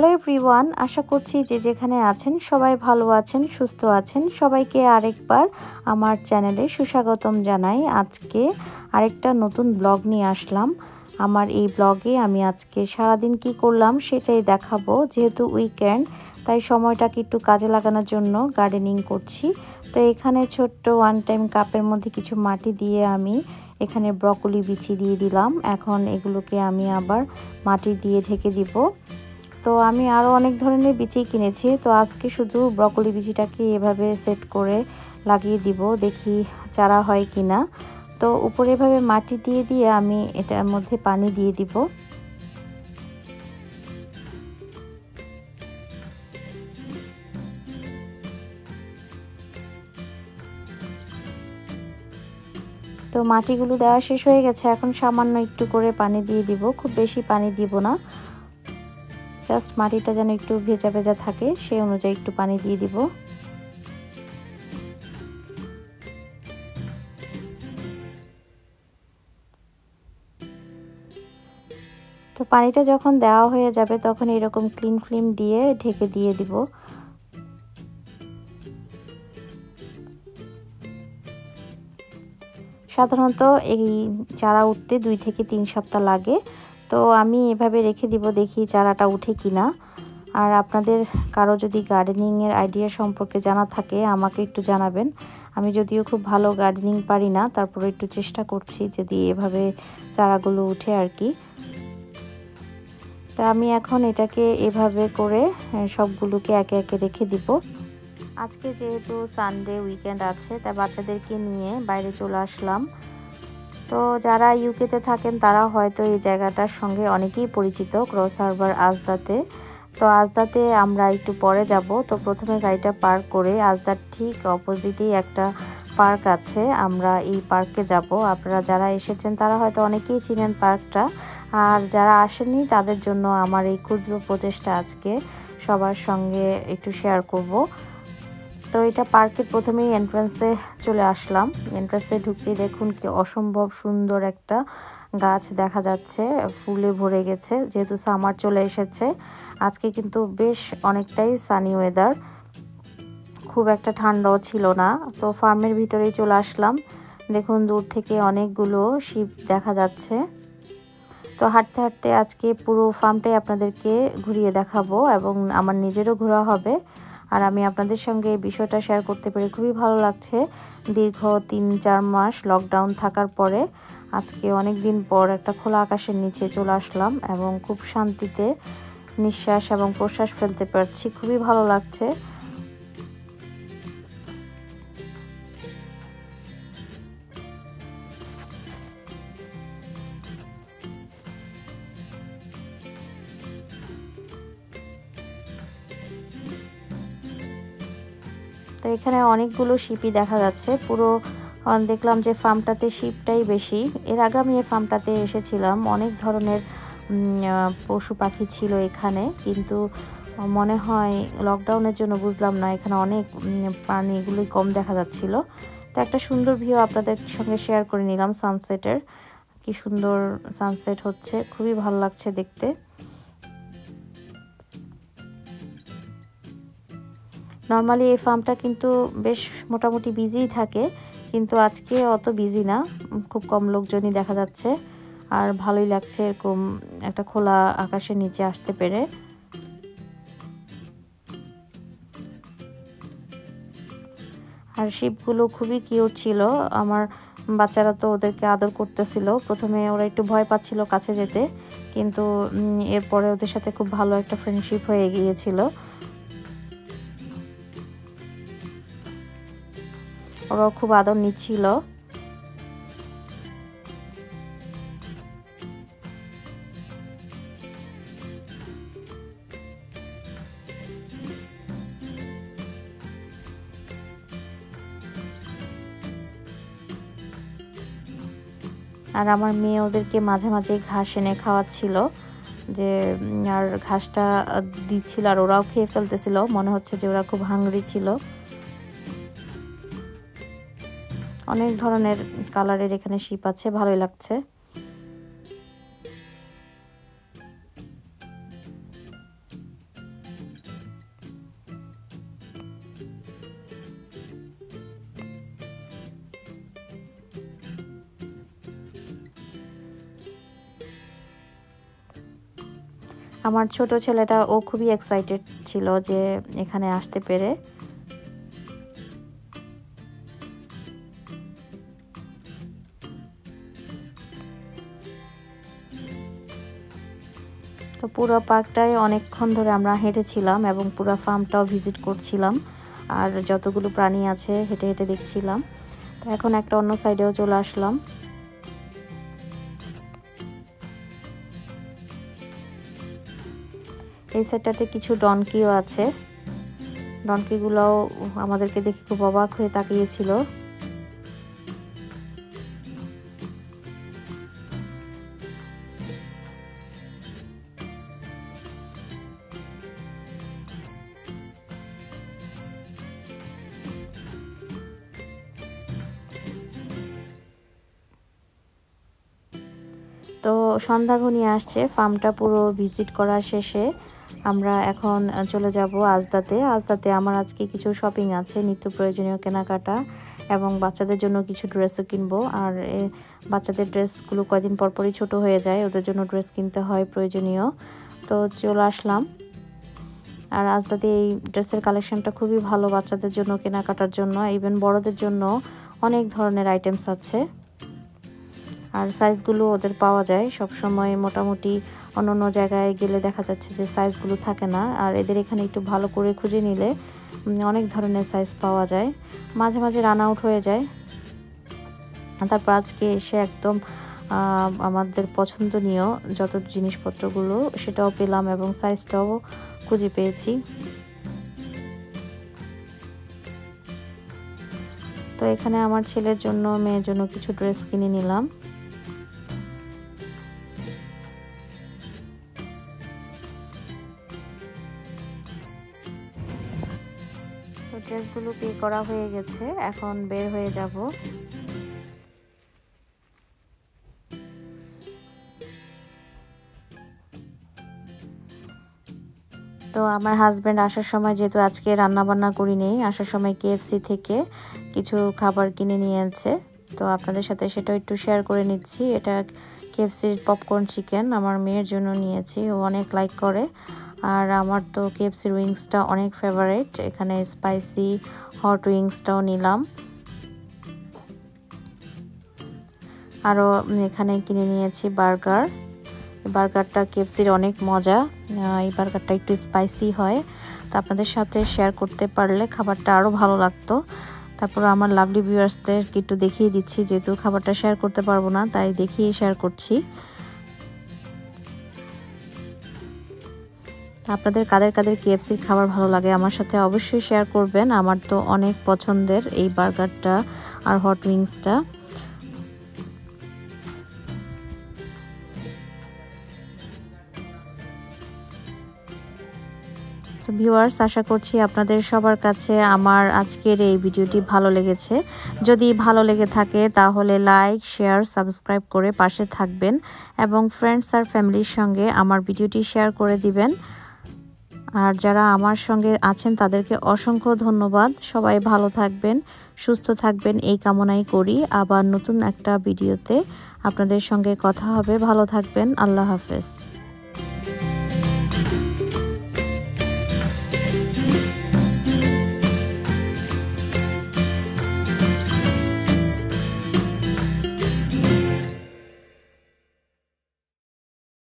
Hello everyone, আশা করছি যে যেখানে আছেন সবাই ভালো আছেন, সুস্থ আছেন। সবাইকে আরেকবার আমার চ্যানেলে সুস্বাগতম জানাই। আজকে আরেকটা নতুন ব্লগ নিয়ে আসলাম। আমার এই ব্লগে আমি আজকে সারাদিন কি করলাম সেটাই দেখাবো। যেহেতু উইকেন্ড, তাই সময়টাকে একটু কাজে লাগানোর জন্য গার্ডেনিং করছি। তো এখানে ছোট্ট ওয়ান টাইম কাপের মধ্যে কিছু মাটি দিয়ে আমি এখানে ব্রকলি বিচি দিয়ে দিলাম। এখন এগুলোকে আমি আবার মাটি দিয়ে ঢেকে দিব। তো আমি আরও অনেক ধরনের বিচি কিনেছি, তো আজকে শুধু ব্রকলি বিচিটাকে এভাবে সেট করে লাগিয়ে দিব, দেখি চারা হয় কিনা। তো উপরে এভাবে মাটি দিয়ে দিয়ে আমি এটার মধ্যে পানি দিয়ে দিব। তো মাটিগুলো দেওয়া শেষ হয়ে গেছে, এখন সামান্য একটু করে পানি দিয়ে দিব, খুব বেশি পানি দিব না, জাস্ট মাটিটা যেন একটু ভেজা ভেজা থাকে সেই অনুযায়ী একটু পানি দিয়ে দিব। তো পানিটা যখন দেওয়া হয়ে যাবে তখন এরকম ক্লিন ফিল্ম দিয়ে ঢেকে দিয়ে দিব। সাধারণত এই চারা উঠতে 2 থেকে 3 সপ্তাহ লাগে। তো আমি এভাবে রেখে দিব, দেখি চারাটা উঠে কিনা। আর আপনাদের কারো যদি গার্ডেনিংয়ের আইডিয়া সম্পর্কে জানা থাকে আমাকে একটু জানাবেন। আমি যদিও খুব ভালো গার্ডেনিং পারি না, তারপরে একটু চেষ্টা করছি যদি এভাবে চারাগুলো উঠে আর কি। তো আমি এখন এটাকে এভাবে করে সবগুলোকে একে একে রেখে দিব। আজকে যেহেতু সানডে উইকেন্ড আছে, তাই বাচ্চাদেরকে নিয়ে বাইরে চলে আসলাম। তো যারা ইউকেতে থাকেন তারা হয়তো এই জায়গাটার সঙ্গে অনেকেই পরিচিত, ক্রস হারবার আজদাতে। তো আজদাতে আমরা একটু পরে যাব। তো প্রথমে গাড়িটা পার্ক করে আজদার ঠিক অপোজিটেই একটা পার্ক আছে, আমরা এই পার্কে যাব। আপনারা যারা এসেছেন তারা হয়তো অনেকেই চিনেন পার্কটা, আর যারা আসেননি তাদের জন্য আমার এই ক্ষুদ্র প্রচেষ্টা আজকে সবার সঙ্গে একটু শেয়ার করব। তো এটা পার্কের প্রথমেই এন্ট্রান্সে চলে আসলাম। এন্ট্রান্সে ঢুকতেই দেখুন কি অসম্ভব সুন্দর একটা গাছ দেখা যাচ্ছে, ফুলে ভরে গেছে। যেহেতু সামার চলে এসেছে, আজকে কিন্তু বেশ অনেকটাই সানি ওয়েদার, খুব একটা ঠান্ডাও ছিল না। তো ফার্মের ভিতরেই চলে আসলাম। দেখুন দূর থেকে অনেকগুলো শিপ দেখা যাচ্ছে। তো হাঁটতে হাঁটতে আজকে পুরো ফার্মটাই আপনাদেরকে ঘুরিয়ে দেখাবো এবং আমার নিজেরও ঘোরা হবে। আর আমি আপনাদের সঙ্গে এই বিষয়টা শেয়ার করতে পেরে খুবই ভালো লাগছে। দীর্ঘ 3-4 মাস লকডাউন থাকার পরে আজকে অনেক দিন পর একটা খোলা আকাশের নিচে চলে আসলাম এবং খুব শান্তিতে নিঃশ্বাস এবং প্রশ্বাস ফেলতে পারছি, খুবই ভালো লাগছে। তো এখানে অনেকগুলো শিপই দেখা যাচ্ছে। পুরো দেখলাম যে ফার্মটাতে শিপটাই বেশি। এর আগে আমি এই ফার্মটাতে এসেছিলাম, অনেক ধরনের পশু পাখি ছিল এখানে, কিন্তু মনে হয় লকডাউনের জন্য বুঝলাম না এখানে অনেক প্রাণী এগুলোই কম দেখা যাচ্ছিল। তো একটা সুন্দর ভিউ আপনাদের সঙ্গে শেয়ার করে নিলাম সানসেটের। কি সুন্দর সানসেট হচ্ছে, খুবই ভালো লাগছে দেখতে। নর্মালি এই ফার্মটা কিন্তু বেশ মোটামুটি বিজিই থাকে, কিন্তু আজকে অত বিজি না, খুব কম লোকজনই দেখা যাচ্ছে। আর ভালোই লাগছে এরকম একটা খোলা আকাশের নিচে আসতে পেরে। আর শিপগুলো খুবই কিউট ছিল, আমার বাচ্চারা তো ওদেরকে আদর করতেছিল। প্রথমে ওরা একটু ভয় পাচ্ছিল কাছে যেতে, কিন্তু এরপরে ওদের সাথে খুব ভালো একটা ফ্রেন্ডশিপ হয়ে গিয়েছিল। ওরাও খুব আদর নিচ্ছিল। আর আমার মেয়ে ওদেরকে মাঝে মাঝে ঘাস এনে খাওয়াচ্ছিল, যে আর ঘাসটা দিচ্ছিল আর ওরাও খেয়ে ফেলতেছিল, মনে হচ্ছে যে ওরা খুব হাংরি ছিল। অনেক ধরনের কালারের এখানে শিপ আছে, ভালোই লাগছে। আমার ছোট ছেলেটা ও খুবই এক্সাইটেড ছিল যে এখানে আসতে পেরে। তো পুরো পার্কটায় অনেকক্ষণ ধরে আমরা হেঁটেছিলাম এবং পুরো ফার্মটাও ভিজিট করছিলাম, আর যতগুলো প্রাণী আছে হেঁটে হেঁটে দেখছিলাম। তো এখন একটা অন্য সাইডেও চলে আসলাম। এই সাইডটাতে কিছু ডনকিও আছে। ডনকিগুলোও আমাদেরকে দেখে খুব অবাক হয়ে তাকিয়েছিল। তো সন্ধ্যা ঘনিয়ে আসছে, ফার্মটা পুরো ভিজিট করার শেষে আমরা এখন চলে যাব আজদাতে আমার আজকে কিছু শপিং আছে, নিত্য প্রয়োজনীয় কেনাকাটা, এবং বাচ্চাদের জন্য কিছু ড্রেসও কিনবো। আর বাচ্চাদের ড্রেসগুলো কয়দিন পরপরই ছোট হয়ে যায়, ওদের জন্য ড্রেস কিনতে হয় প্রয়োজনীয়। তো চলে আসলাম। আর আজদাতে এই ড্রেসের কালেকশনটা খুবই ভালো বাচ্চাদের জন্য কেনাকাটার জন্য, ইভেন বড়দের জন্য অনেক ধরনের আইটেমস আছে। আর সাইজগুলো ওদের পাওয়া যায় সব সময়, মোটামুটি অন্য জায়গায় গেলে দেখা যাচ্ছে যে সাইজগুলো থাকে না, আর এদের এখানে একটু ভালো করে খুঁজে নিলে অনেক ধরনের সাইজ পাওয়া যায়, মাঝে মাঝে রান আউট হয়ে যায়। তারপর আজকে এসে একদম আমাদের পছন্দনীয় যত জিনিসপত্রগুলো সেটাও পেলাম এবং সাইজটাও খুঁজে পেয়েছি। তো এখানে আমার ছেলের জন্য মেয়ের জন্য কিছু ড্রেস কিনে নিলাম। তো ড্রেসগুলো পে করা হয়ে গেছে, এখন বের হয়ে যাব। তো আমার হাজব্যান্ড আসার সময়, যেহেতু আজকে রান্না বান্না করিনি, আসার সময় কেএফসি থেকে কিছু খাবার কিনে নিয়েছে। তো আপনাদের সাথে সেটাও একটু শেয়ার করে নিচ্ছি। এটা কেএফসির পপকর্ন চিকেন আমার মেয়ের জন্য নিয়েছি, ও অনেক লাইক করে। আর আমার তো কেএফসির উইংসটা অনেক ফেভারিট, এখানে স্পাইসি হট উইংসটাও নিলাম। আরও এখানে কিনে নিয়েছি বার্গার। বার্গারটা কেএফসির অনেক মজা, এই বার্গারটা একটু স্পাইসি হয়, তো আপনাদের সাথে শেয়ার করতে পারলে খাবারটা আরও ভালো লাগতো। তারপর আমার লাভলি ভিউয়ার্সদের একটু দেখিয়ে দিচ্ছি, যেহেতু খাবারটা শেয়ার করতে পারবো না তাই দেখিয়ে শেয়ার করছি। আপনাদের কাদের কাদের কেএফসির খাবার ভালো লাগে আমার সাথে অবশ্যই শেয়ার করবেন। আমার তো অনেক পছন্দের এই বার্গারটা আর হট উইংসটা। তো ভিউয়ার্স, আশা করছি আপনাদের সবার কাছে আমার আজকের এই ভিডিওটি ভালো লেগেছে। যদি ভালো লেগে থাকে তাহলে লাইক, শেয়ার, সাবস্ক্রাইব করে পাশে থাকবেন এবং ফ্রেন্ডস আর ফ্যামিলির সঙ্গে আমার ভিডিওটি শেয়ার করে দিবেন। আর যারা আমার সঙ্গে আছেন তাদেরকে অসংখ্য ধন্যবাদ। সবাই ভালো থাকবেন, সুস্থ থাকবেন এই কামনাই করি। আবার নতুন একটা ভিডিওতে আপনাদের সঙ্গে কথা হবে। ভালো থাকবেন। আল্লাহ হাফেজ।